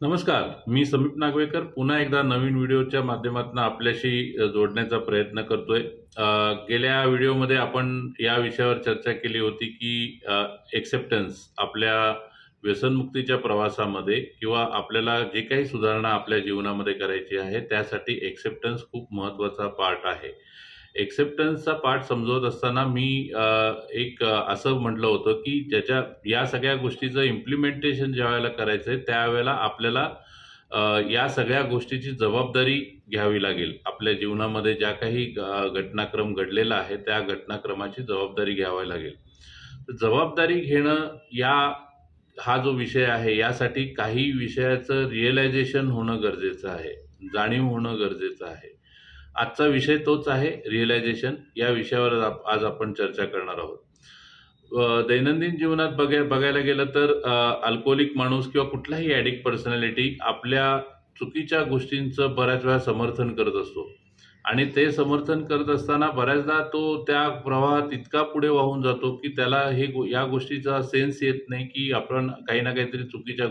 नमस्कार, मी समीप नागवेकर पुन्हा एकदा नवीन व्हिडिओच्या माध्यमातून आपल्याशी जोडण्याचा प्रयत्न करतोय। गेल्या व्हिडिओमध्ये आपण या विषयावर चर्चा केली होती की एक्सेप्टन्स आपल्या व्यसनमुक्तीच्या प्रवासामध्ये किंवा आपल्याला जे काही सुधारणा आपल्या जीवनामध्ये करायची आहे त्यासाठी एक्सेप्टन्स खूप महत्त्वाचा पार्ट आहे। एक्सेप्टन्सचा पार्ट समजवत असताना मी असं म्हटलं होतं की या सगळ्या गोष्टीचं इम्प्लिमेंटेशन ज्यावेळेला करायचंय त्यावेळेला आपल्याला या सगळ्या गोष्टीची जबाबदारी घ्यावी लागेल। आपल्या जीवनामध्ये ज्या काही घटनाक्रम घडलेला आहे त्या घटनाक्रमाची जबाबदारी घ्यावी लागेल। तर जबाबदारी घेणं हा जो विषय आहे यासाठी काही विषयाचं रिअलायझेशन होणं गरजेचं आहे, जाणीव होणं गरजेचं आहे। आजचा विषय तोच आहे, रिअलायझेशन। या विषयावर आज आपण चर्चा करणार आहोत। दैनंदिन जीवनात बघायला गेलं तर अल्कोहोलिक माणूस किंवा कुठलाही ॲडिक्ट पर्सनॅलिटी आपल्या चुकीच्या गोष्टींचं बऱ्याच वेळा समर्थन करत असतो आणि ते समर्थन करत असताना बऱ्याचदा तो त्या प्रवाहात इतका पुढे वाहून जातो की त्याला या गोष्टीचा सेन्स येत नाही की आपण काही ना काहीतरी चुकीच्या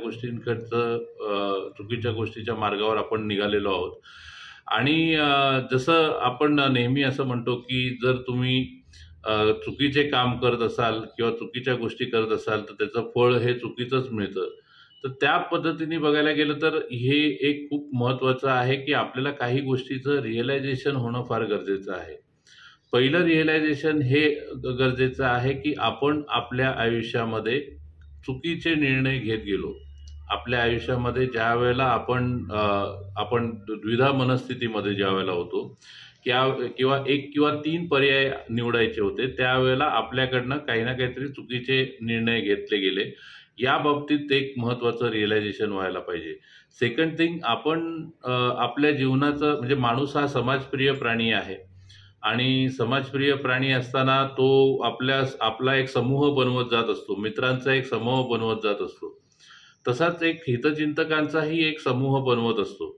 गोष्टीच्या मार्गावर आपण निघालेलो आहोत। आणि जसं आपण नेहमी असं म्हणतो की जर तुम्ही चुकीचे काम करत असाल किंवा चुकीच्या गोष्टी करत असाल तर त्याचं फळ हे चुकीचंच मिळतं। तर त्या पद्धतीने बघायला गेलं तर हे एक खूप महत्त्वाचं आहे की आपल्याला काही गोष्टीचं रिअलायझेशन होणं फार गरजेचं आहे। पहिलं रिअलायझेशन हे गरजेचं आहे की आपण आपल्या आयुष्यामध्ये चुकीचे निर्णय घेत गेलो। आपल्या आयुष्यामध्ये ज्या वेळेला आपण द्विधा मनस्थितीमध्ये ज्यावेळेला होतो किंवा एक किंवा तीन पर्याय निवडायचे होते त्यावेळेला आपल्याकडनं काही ना काहीतरी चुकीचे निर्णय घेतले गेले। या बाबतीत एक महत्त्वाचं रिअलायझेशन व्हायला पाहिजे। सेकंड थिंग, आपण आपल्या जीवनाचं म्हणजे माणूस हा समाजप्रिय प्राणी आहे आणि समाजप्रिय प्राणी असताना तो आपला एक समूह बनवत जात असतो, मित्रांचा एक समूह बनवत जात असतो। तसाच एक हितचिंतकांचाही एक समूह बनवत असतो।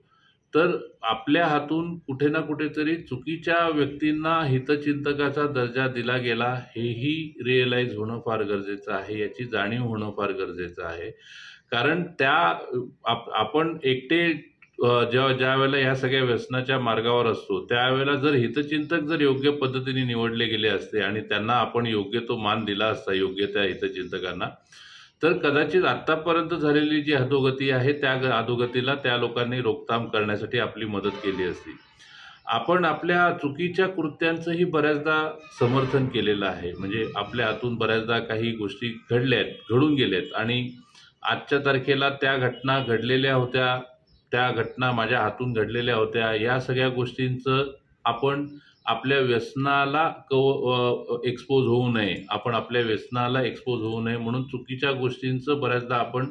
तर आपल्या हातून कुठे ना कुठेतरी चुकीच्या व्यक्तींना हितचिंतकाचा दर्जा दिला गेला हेही रिअलाइज होणं फार गरजेचं आहे, याची जाणीव होणं फार गरजेचं आहे। कारण आपण एकटे ज्या वेळेला या सगळ्या व्यसनाच्या मार्गावर असतो त्यावेळेला जर हितचिंतक योग्य पद्धतीने निवडले गेले असते आणि त्यांना आपण योग्य तो मान दिला असता, योग्य त्या हितचिंतकांना, तर कदाचित आतापर्यंत झालेली जी अधोगती आहे त्या अधोगतीला त्या लोकांनी रोकथाम करण्यासाठी आपली मदत केली असती। आपण आपल्या चुकीच्या कृत्यांचंही बऱ्याचदा समर्थन केलेलं आहे। म्हणजे आपल्या हातून बऱ्याचदा काही गोष्टी घडून गेल्यात आणि आजच्या तारखेला त्या घटना घडलेल्या होत्या, त्या घटना माझ्या हातून घडलेल्या होत्या, या सगळ्या गोष्टींचं आपण आपल्या व्यसनाला एक्सपोज होऊ नये, आपण आपल्या व्यसनाला एक्सपोज होऊ नये म्हणून चुकीच्या गोष्टींचं बऱ्याचदा आपण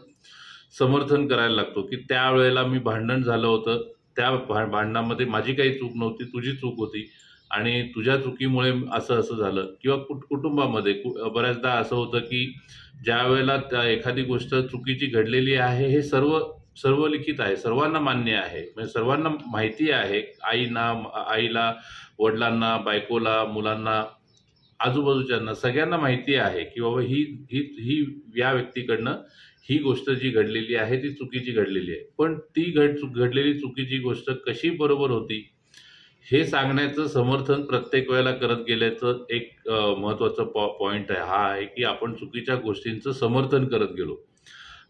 समर्थन करायला लागतो की त्यावेळेला मी भांडण झालं होतं, त्या भांडणामध्ये माझी काही चूक नव्हती, तुझी चूक होती आणि तुझ्या चुकीमुळे असं झालं। किंवा कुटुंबामध्ये बऱ्याचदा असं होतं की ज्या वेळेला एखादी गोष्ट चुकीची घडलेली आहे हे सर्व लिखित आहे, सर्वांना मान्य आहे, म्हणजे सर्वांना माहिती आहे, आईला, वडिलांना, बायकोला, मुलांना, आजूबाजूच्यांना सगळ्यांना माहिती आहे की बाबा ही या व्यक्तीकडनं ही गोष्ट जी घडलेली आहे ती चुकीची घडलेली आहे। पण ती घडलेली चुकीची गोष्ट कशी बरोबर होती हे सांगण्याचं समर्थन प्रत्येक वेळेला करत गेल्याचं एक महत्त्वाचा पॉइंट हा आहे की आपण चुकीच्या गोष्टींचं समर्थन करत गेलो।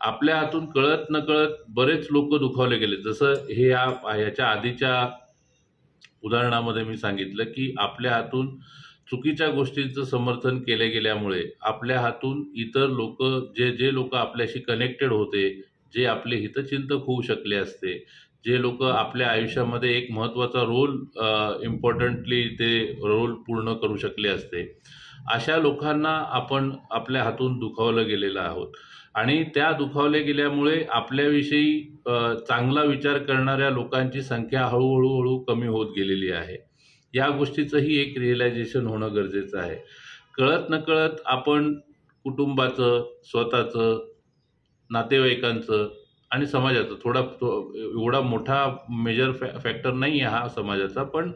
आपल्या हातून कळत नकळत बरेच लोक दुखावले गेले। जसं याच्या आधीच्या उदाहरणामध्ये मी सांगितलं की आपल्या हातून चुकीच्या गोष्टींचं समर्थन केले गेल्यामुळे आपल्या हातून इतर लोक, जे लोक आपल्याशी कनेक्टेड होते, जे आपले हितचिंतक होऊ शकले असते, जे लोक आपल्या आयुष्यामध्ये एक महत्त्वाचा इम्पॉर्टंटली ते रोल पूर्ण करू शकले असते, अशा लोकांना आपण आपल्या हातून दुखावलं गेलेलं आहोत। आणि त्या दुखावले गेल्यामुळे आपल्याविषयी चांगला विचार करणाऱ्या लोकांची संख्या हळूहळू कमी होत गेलेली आहे। या गोष्टीचंही एक रिअलायझेशन होणं गरजेचं आहे। कळत नकळत आपण कुटुंबाचं, स्वतःचं, नातेवाईकांचं आणि समाजाचं एवढा मोठा मेजर फॅक्टर नाही आहे हा समाजाचा, पण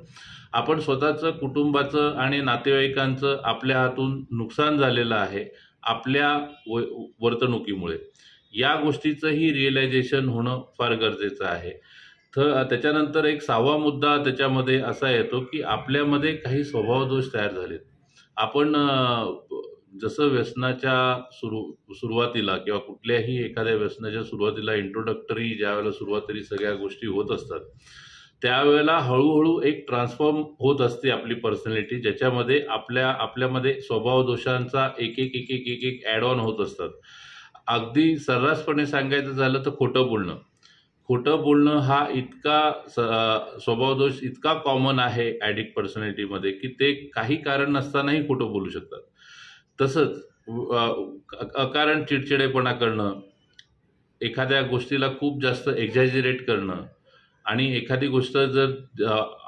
आपण स्वतःचं, कुटुंबाचं आणि नातेवाईकांचं आपल्या हातून नुकसान झालेलं आहे आपल्या वर्तणुकीमुळे। या गोष्टीचंही रिअलायझेशन होणं फार गरजेचं आहे. तर त्याच्यानंतर एक 6वा मुद्दा त्याच्यामध्ये असा येतो, की आपल्यामध्ये काही स्वभावदोष तयार झालेत. आपण जसं व्यसनाच्या सुरुवातीला किंवा कुठल्याही एखाद्या व्यसनाच्या सुरुवातीला इंट्रोडक्टरी ज्यावेळेला सुरुवातीला सगळ्या गोष्टी होत असतात, त्यावेळेला हळूहळू एक ट्रान्सफॉर्म होत असते आपली पर्सनॅलिटी, ज्याच्यामध्ये आपल्यामध्ये स्वभाव दोषांचा एक ॲड ऑन होत असतात. अगदी सर्रासपणे सांगायचं झालं तर खोटं बोलणं. खोटं बोलणं हा स्वभावदोष इतका कॉमन आहे ॲडिक्ट पर्सनॅलिटीमध्ये, की ते काही कारण नसतानाही खोटं बोलू शकतात. तसंच अकारण चिडचिडेपणा करणं, एखाद्या गोष्टीला खूप जास्त एक्झॅजरेट करणं आणि एखादी गोष्ट जर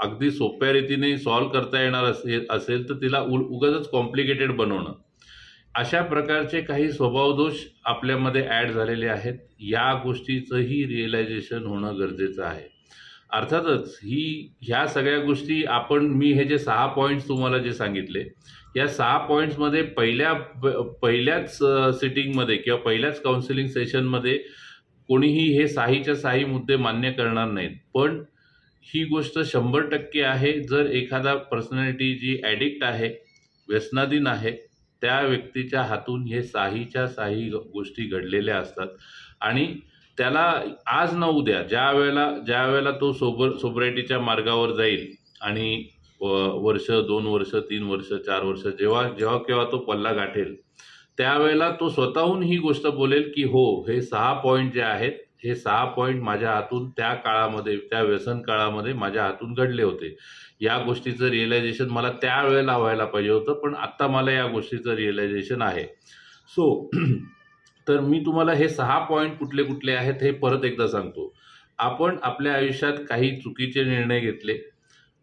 अगदी सोप्या रीतीने सॉल्व्ह करता येणार असेल तर तिला उगाचच कॉम्प्लिकेटेड बनवणं. अशा प्रकारचे काही स्वभावदोष आपल्यामध्ये ॲड झालेले आहेत. या गोष्टीचंही रिअलायझेशन होणं गरजेचं आहे. अर्थातच ह्या सगळ्या गोष्टी मी हे जे 6 पॉईंट्स तुम्हाला जे सांगितले, या 6 पॉईंट्समध्ये पहिल्याच सिटिंगमध्ये किंवा पहिल्याच काउन्सिलिंग सेशनमध्ये कोणीही हे 6च्या 6 मुद्दे मान्य करणार नाहीत. पण ही गोष्ट 100% आहे. जर एखादा पर्सनॅलिटी जी ॲडिक्ट आहे, व्यसनाधीन आहे, त्या व्यक्तीच्या हातून हे 6च्या 6 गोष्टी घडलेल्या असतात आणि त्याला आज न उद्या ज्या वेळेला तो सोब्रायटीच्या मार्गावर जाईल आणि वर्ष, 2 वर्ष, 3 वर्ष, 4 वर्ष जेव्हा केव्हा तो पल्ला गाठेल, त्यावेळेला तो स्वतःहून ही गोष्ट बोलेल की हो, हे 6 पॉईंट जे आहेत, हे 6 पॉईंट माझ्या हातून त्या काळामध्ये, त्या व्यसन काळामध्ये माझ्या हातून घडले होते. या गोष्टीचं रिअलायझेशन मला त्यावेळेला व्हायला पाहिजे होतं, पण आत्ता मला या गोष्टीचं रिअलायझेशन आहे. तर मी तुम्हाला हे 6 पॉईंट कुठले कुठले आहेत हे परत एकदा सांगतो. आपण आपल्या आयुष्यात काही चुकीचे निर्णय घेतले,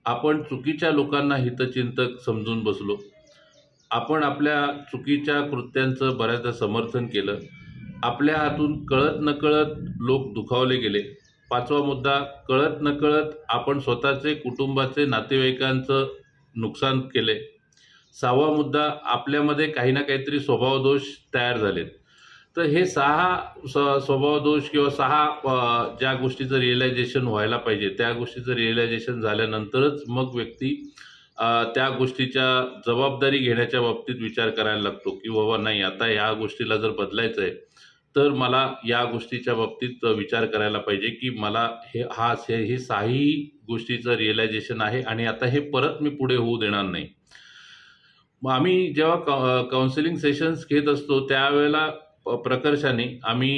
आपण चुकीच्या लोकांना हितचिंतक समजून बसलो, आपण आपल्या चुकीच्या कृत्यांचं बऱ्याचदा समर्थन केलं, आपल्या हातून कळत नकळत लोक दुखावले गेले. 5वा मुद्दा, कळत नकळत आपण स्वतःचे, कुटुंबाचे, नातेवाईकांचं नुकसान केले. 6वा मुद्दा, आपल्यामध्ये काही ना काहीतरी स्वभावदोष तयार झालेत. तर हे 6 स्वभावदोष किंवा 6 ज्या गोष्टीचं रिअलायझेशन व्हायला पाहिजे, त्या गोष्टीचं रिअलायझेशन झाल्यानंतरच मग व्यक्ती त्या गोष्टीच्या जबाबदारी घेण्याच्या बाबतीत विचार करायला लागतो, की बाबा नाही, आता ह्या गोष्टीला जर बदलायचं आहे तर मला या गोष्टीच्या बाबतीत विचार करायला पाहिजे, की मला हे 6ही गोष्टीचं रिअलायझेशन आहे आणि आता हे परत मी पुढे होऊ देणार नाही. मग आम्ही जेव्हा काउन्सिलिंग सेशन्स घेत असतो त्यावेळेला प्रकर्षाने आम्ही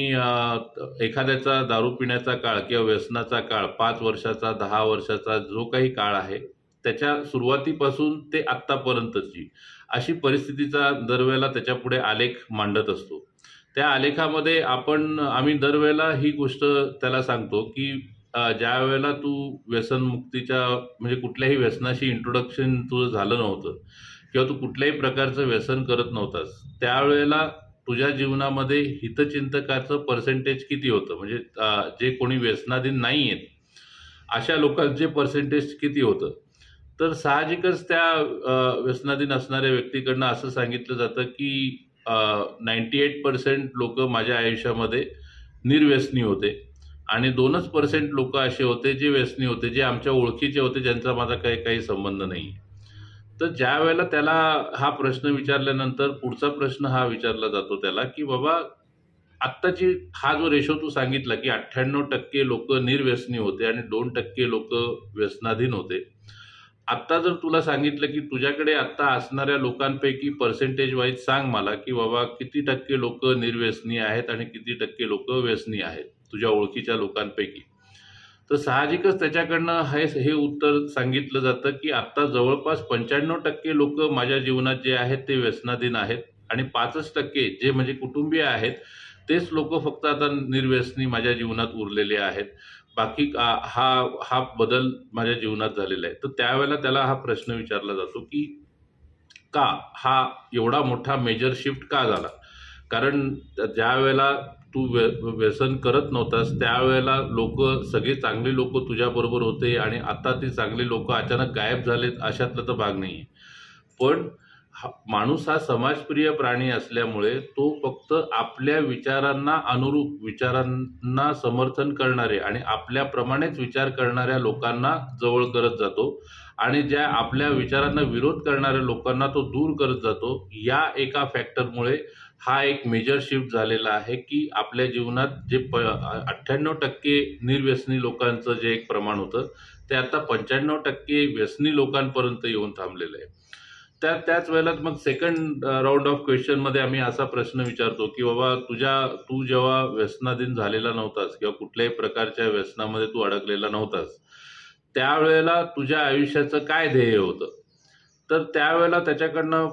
एखाद्याचा दारू पिण्याचा काळ किंवा व्यसनाचा काळ 5 वर्षाचा, 10 वर्षाचा जो काही काळ आहे, त्याच्या सुरुवातीपासून ते आत्तापर्यंतची अशी परिस्थितीचा दरवेळेला त्याच्यापुढे आलेख मांडत असतो. त्या आलेखामध्ये आम्ही दरवेळेला ही गोष्ट त्याला सांगतो, की ज्या वेळेला तू व्यसनमुक्तीच्या म्हणजे कुठल्याही व्यसनाशी इंट्रोडक्शन तुझं झालं नव्हतं किंवा तू कुठल्याही प्रकारचं व्यसन करत नव्हतास, त्यावेळेला तुझ्या जीवनामध्ये हितचिंतकाचं पर्सेंटेज किती होतं, म्हणजे जे कोणी व्यसनाधीन नाही आहेत अशा लोकांचे पर्सेंटेज किती होतं. तर साहजिकच त्या व्यसनाधीन असणाऱ्या व्यक्तीकडनं असं सांगितलं जातं की 98% लोक माझ्या आयुष्यामध्ये निर्व्यसनी होते आणि 2% लोक असे होते जे व्यसनी होते, जे आमच्या ओळखीचे होते, ज्यांचा माझा काही संबंध नाही. तर ज्या वेळेला त्याला हा प्रश्न विचारल्यानंतर पुढचा प्रश्न हा विचारला जातो त्याला, की बाबा आत्ताची हा जो रेशो तू सांगितला की 98% लोक निर्व्यसनी होते आणि 2% लोक व्यसनाधीन होते. आत्ता जर तुला सांगितलं की तुझ्याकडे आत्ता असणाऱ्या लोकांपैकी पर्सेंटेज वाईज सांग मला, की बाबा किती टक्के लोक निर्व्यसनी आहेत आणि किती टक्के लोक व्यसनी आहेत तुझ्या ओळखीच्या लोकांपैकी. तर साहजिकच त्याच्याकडनं हे उत्तर सांगितलं जातं की आत्ता जवळपास 95% लोक माझ्या जीवनात जे आहेत ते व्यसनाधीन आहेत आणि 5% जे म्हणजे कुटुंबीय आहेत तेच लोक फक्त आता निर्व्यसनी माझ्या जीवनात उरलेले आहेत. बाकी हा बदल माझ्या जीवनात झालेला आहे. तर त्यावेळेला त्याला हा प्रश्न विचारला जातो की का हा एवढा मोठा मेजर शिफ्ट का झाला. कारण ज्या वेळेला तू व्यसन करत नव्हतास त्यावेळेला सगळे चांगले लोक तुझ्याबरोबर होते आणि आता ते चांगले लोक अचानक गायब झालेत अशातला तर भाग नाही. पण माणूस हा समाजप्रिय प्राणी असल्यामुळे तो फक्त आपल्या विचारांना अनुरूप, विचारांना समर्थन करणारे आणि आपल्याप्रमाणेच विचार करणाऱ्या लोकांना जवळ करत जातो आणि ज्या आपल्या विचारांना विरोध करणाऱ्या लोकांना तो दूर करत जातो. या एका फॅक्टरमुळे हा एक मेजर शिफ्ट झालेला आहे की आपल्या जीवनात जे 98% निर्व्यसनी लोकांचं जे एक प्रमाण होतं ते आता 95% व्यसनी लोकांपर्यंत येऊन थांबलेलं आहे. त्याच वेळेला मग सेकंड राऊंड ऑफ क्वेश्चन मध्ये आम्ही असा प्रश्न विचारतो की बाबा तू जेव्हा व्यसनाधीन झालेला नव्हतास किंवा कुठल्याही प्रकारच्या व्यसनामध्ये तू अडकलेला नव्हतास, त्यावेळेला तुझ्या आयुष्याचं काय ध्येय होतं? तर त्यावेळेला त्याच्याकडनं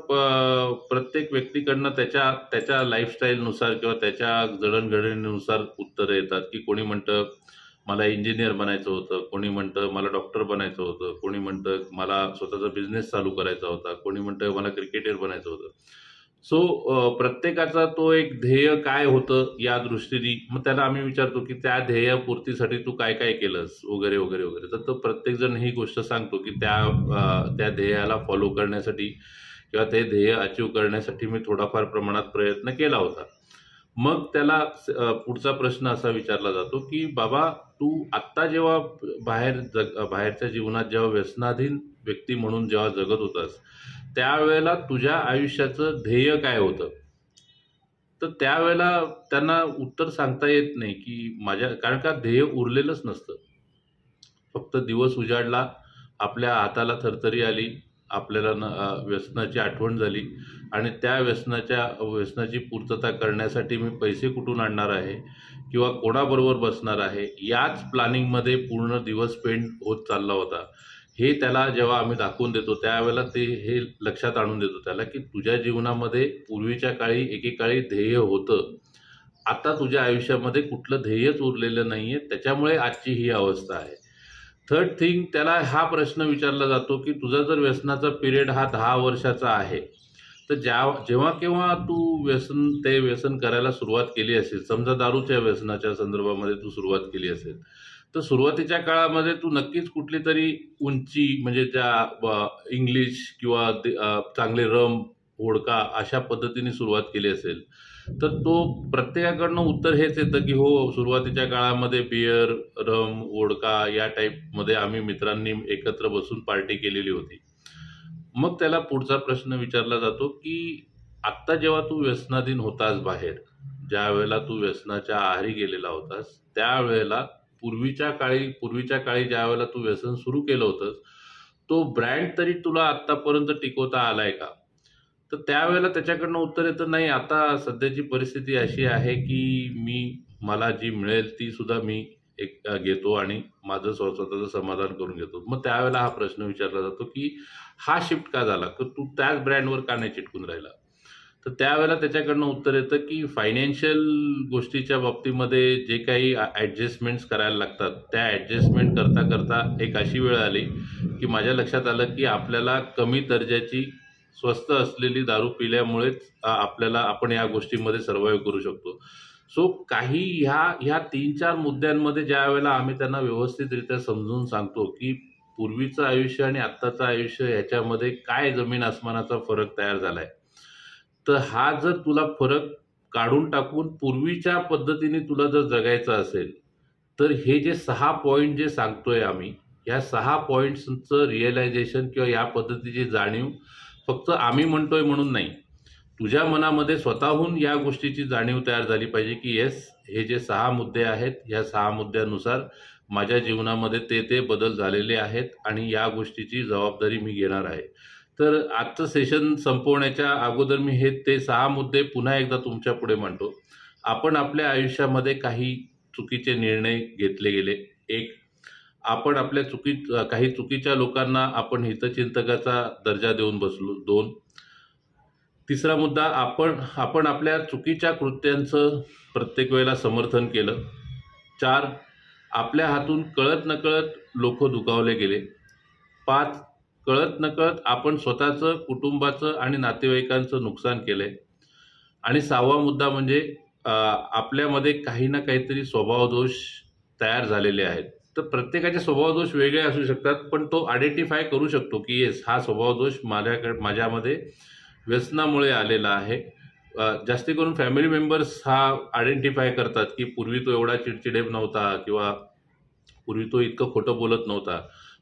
प्रत्येक व्यक्तीकडनं त्याच्या लाईफस्टाईलनुसार किंवा त्याच्या जडणघडणीनुसार उत्तरं येतात की कोणी म्हणतं मला इंजिनियर बनायचं होतं, कोणी म्हणतं मला डॉक्टर बनायचं होतं, कोणी म्हणतं मला स्वतःचा बिझनेस चालू करायचा होता, कोणी म्हणतं मला क्रिकेटर बनायचं होतं. सो प्रत्येकाचा तो एक ध्येय काय होतं या दृष्टीने मग त्याला आम्ही विचारतो की त्या ध्येयपूर्तीसाठी तू काय काय केलंस वगैरे वगैरे वगैरे. तर तो प्रत्येकजण ही गोष्ट सांगतो की त्या ध्येयाला फॉलो करण्यासाठी किंवा ते ध्येय अचीव करण्यासाठी मी थोडाफार प्रमाणात प्रयत्न केला होता. मग त्याला पुढचा प्रश्न असा विचारला जातो की बाबा तू आत्ता जेव्हा बाहेरच्या जीवनात जेव्हा व्यसनाधीन व्यक्ती म्हणून जेव्हा जगत होतास त्यावेळेला तुझ्या आयुष्याचं ध्येय काय होतं? तर त्यावेळेला त्यांना उत्तर सांगता येत नाही की कारण का ध्येय उरलेलंच नसतं. फक्त दिवस उजाडला, आपल्या हाताला थरथरी आली, आपल्याला व्यसनाची आठवण झाली आणि त्या व्यसनाची पूर्तता करण्यासाठी मी पैसे कुठून आणणार आहे किंवा कोणाबरोबर बसणार आहे याच प्लॅनिंगमध्ये पूर्ण दिवस स्पेंड होत चालला होता. हे त्याला जेव्हा आम्ही दाखवून देतो त्यावेळेला ते हे लक्षात आणून देतो त्याला की तुझ्या जीवनामध्ये पूर्वीच्या काळी एकेकाळी ध्येय होतं, आता तुझ्या आयुष्यामध्ये कुठलं ध्येयच उरलेलं नाहीये, त्याच्यामुळे आजची ही अवस्था आहे. थर्ड थिंग, त्याला हा प्रश्न विचारला जातो की तुझा जर व्यसनाचा पिरियड हा 10 वर्षाचा आहे तर जेव्हा केव्हा तू ते व्यसन करायला सुरुवात केली असेल, समजा दारूच्या व्यसनाच्या संदर्भामध्ये तू सुरुवात केली असेल तर सुरुवातीच्या काळामध्ये तू नक्कीच कुठली तरी उंची म्हणजे त्या इंग्लिश किंवा चांगले रम वोडका अशा पद्धतीने सुरुवात केली असेल तर तो प्रत्येकाकडनं उत्तर हेच येतं की हो, सुरुवातीच्या काळामध्ये बियर, रम, वोडका या टाईपमध्ये आम्ही मित्रांनी एकत्र बसून पार्टी केलेली होती. मग त्याला पुढचा प्रश्न विचारला जातो की आत्ता जेव्हा तू व्यसनाधीन होतास बाहेर, ज्या वेळेला तू व्यसनाच्या आहारी गेलेला होतास त्यावेळेला पूर्वीच्या काळी ज्या वेळेला तू व्यसन सुरू केलं होतंस तो ब्रँड तरी तुला आतापर्यंत टिकवता आलाय का? तर त्यावेळेला त्याच्याकडनं उत्तर येतं नाही, आता सध्याची परिस्थिती अशी आहे की मला जी मिळेल ती सुद्धा मी घेतो आणि माझं स्वतःचं समाधान करून घेतो. मग त्यावेळेला हा प्रश्न विचारला जातो की हा शिफ्ट का झाला, तर तू त्याच ब्रँडवर का नाही चिटकून राहिला? तर त्यावेळेला त्याच्याकडनं उत्तर येतं की फायनान्शियल गोष्टीच्या बाबतीमध्ये जे काही ॲडजस्टमेंट्स करायला लागतात त्या ॲडजस्टमेंट करता करता एक अशी वेळ आली की माझ्या लक्षात आलं की आपल्याला कमी दर्जाची स्वस्त असलेली दारू पिल्यामुळेच आपण या गोष्टीमध्ये सर्व्हाइव्ह करू शकतो. सो काही ह्या 3-4 मुद्द्यांमध्ये ज्या वेळेला आम्ही त्यांना व्यवस्थितरित्या समजून सांगतो की पूर्वीचं आयुष्य आणि आत्ताचं आयुष्य ह्याच्यामध्ये काय जमीन आसमानाचा फरक तयार झालाय, तर हा जर तुला फरक काढून टाकून पूर्वीच्या पद्धतीने तुला जर जगायचं असेल तर हे जे 6 पॉईंट जे सांगतोय आम्ही, या 6 पॉईंट्सचं रिअलायझेशन किंवा या पद्धतीची जाणीव फक्त आम्ही म्हणतोय म्हणून नाही, तुझ्या मनामध्ये स्वतःहून या गोष्टीची जाणीव तयार झाली पाहिजे की येस, हे जे 6 मुद्दे आहेत या 6 मुद्द्यानुसार माझ्या जीवनामध्ये ते बदल झालेले आहेत आणि या गोष्टीची जबाबदारी मी घेणार आहे. तर आजचं सेशन संपवण्याच्या अगोदर मी ते 6 मुद्दे पुन्हा एकदा तुमच्या पुढे मांडतो. आपण आपल्या आयुष्यामध्ये काही चुकीचे निर्णय घेतले गेले. 1, आपण काही चुकीच्या लोकांना आपण हितचिंतकाचा दर्जा देऊन बसलो. 2, तिसरा मुद्दा, आपण आपल्या चुकीच्या कृत्यांचं प्रत्येक वेळेला समर्थन केलं. 4, आपल्या हातून कळत नकळत लोक दुखावले गेले. 5, कळत नकळत आपण स्वतःचं, कुटुंबाचं आणि नातेवाईकांचं नुकसान केलंय. आणि 6वा मुद्दा म्हणजे आपल्यामध्ये काही ना काहीतरी स्वभावदोष तयार झालेले आहेत. तर प्रत्येकाचे स्वभावदोष वेगळे असू शकतात पण तो आयडेंटिफाय करू शकतो की येस, हा स्वभावदोष माझ्यामध्ये व्यसनामुळे आलेला आहे. जास्ती करून फॅमिली मेंबर्स हा आयडेंटिफाय करतात की पूर्वी तो एवढा चिडचिडेब नव्हता किंवा पूर्वी तो इतकं खोटं बोलत नव्हता,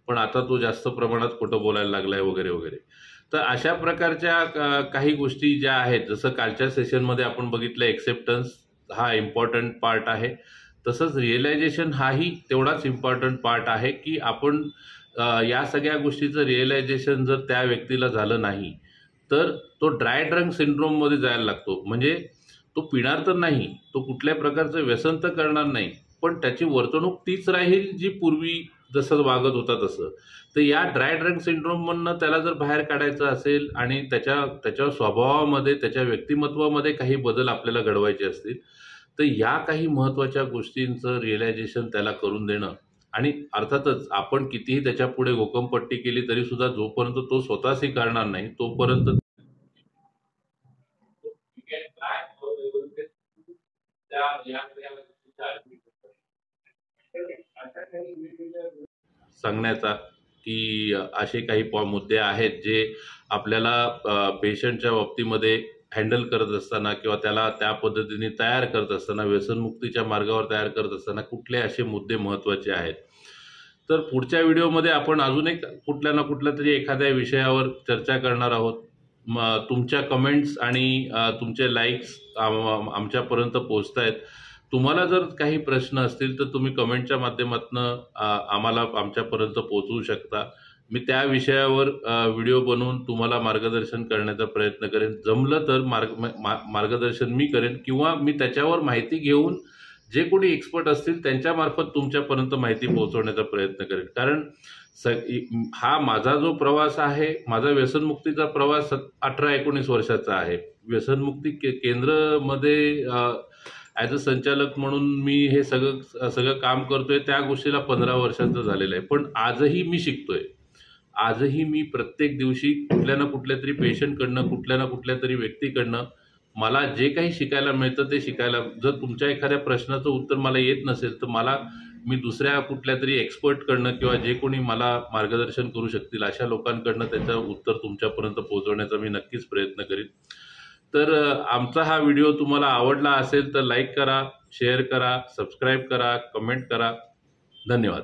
पण आता तो जास्त प्रमाणात खोटं बोलायला लागलाय वगैरे वगैरे. तर अशा प्रकारच्या काही गोष्टी ज्या आहेत, जसं कालच्या सेशनमध्ये आपण बघितलं एक्सेप्टन्स हा इम्पॉर्टंट पार्ट आहे, तसंच रिअलायझेशन हाही तेवढाच इम्पॉर्टंट पार्ट आहे की आपण या सगळ्या गोष्टीचं रिअलायझेशन जर त्या व्यक्तीला झालं नाही, तर तो ड्राय ड्रंक सिंड्रोममध्ये जायला लागतो. म्हणजे तो पिणार तर नाही, तो कुठल्या प्रकारचं व्यसन तर करणार नाही, पण त्याची वर्तणूक तीच राहील जी पूर्वी जसं वागत होता तसं. तर या ड्राय ड्रंक सिंड्रोममधनं त्याला जर बाहेर काढायचं असेल आणि त्याच्या स्वभावामध्ये, त्याच्या व्यक्तिमत्वामध्ये काही बदल आपल्याला घडवायचे असतील, तर या काही महत्त्वाच्या गोष्टींचं रिअलायझेशन त्याला करून देणं आणि अर्थातच आपण कितीही त्याच्यापुढे घोकमपट्टी केली तरी सुद्धा जोपर्यंत तो स्वतः स्वीकारणार नाही, तोपर्यंत सांगण्याचा की असे काही मुद्दे आहेत जे आपल्याला पेशंटच्या बाबतीमध्ये हँडल करत असताना किंवा त्याला त्या पद्धतीने तयार करत असताना, व्यसनमुक्तीच्या मार्गावर तयार करत असताना कुठले असे मुद्दे महत्त्वाचे आहेत. तर पुढच्या व्हिडिओमध्ये आपण अजून एक कुठल्या ना कुठल्या तरी एखाद्या विषयावर चर्चा करणार आहोत. तुमच्या कमेंट्स आणि तुमचे लाईक्स आमच्यापर्यंत पोहोचतायत. तुम्हाला जर काही प्रश्न असतील तर तुम्ही कमेंटच्या माध्यमातून आम्हाला आमच्यापर्यंत पोहोचवू शकता. मी त्या विषयावर व्हिडिओ बनवून तुम्हाला मार्गदर्शन करण्याचा प्रयत्न करेन. जमलं तर मार्गदर्शन मी करेन किंवा मी त्याच्यावर माहिती घेऊन जे कोणी एक्सपर्ट असतील त्यांच्यामार्फत तुमच्यापर्यंत माहिती पोहोचवण्याचा प्रयत्न करेन. कारण हा माझा जो प्रवास आहे, माझा व्यसनमुक्तीचा प्रवास 18-19 वर्षाचा आहे. व्यसनमुक्ती केंद्रमध्ये ॲज अ संचालक म्हणून मी हे सगळं काम करतोय, त्या गोष्टीला 15 वर्षाचं झालेलं आहे. पण आजही मी शिकतोय. आजही मी प्रत्येक दिवशी कुठल्या ना कुठल्या तरी पेशंटकडनं, कुठल्या ना कुठल्या तरी व्यक्तीकडनं मला जे काही शिकायला मिळतं ते शिकायला. जर तुमच्या एखाद्या प्रश्नाचं उत्तर मला येत नसेल तर मी दुसऱ्या कुठल्या तरी एक्सपर्टकडनं किंवा जे कोणी मला मार्गदर्शन करू शकतील अशा लोकांकडनं त्याचं उत्तर तुमच्यापर्यंत पोहोचवण्याचा मी नक्कीच प्रयत्न करीन. तर आमचा हा व्हिडिओ तुम्हाला आवडला असेल तर लाईक करा, शेअर करा, सबस्क्राईब करा, कमेंट करा. धन्यवाद.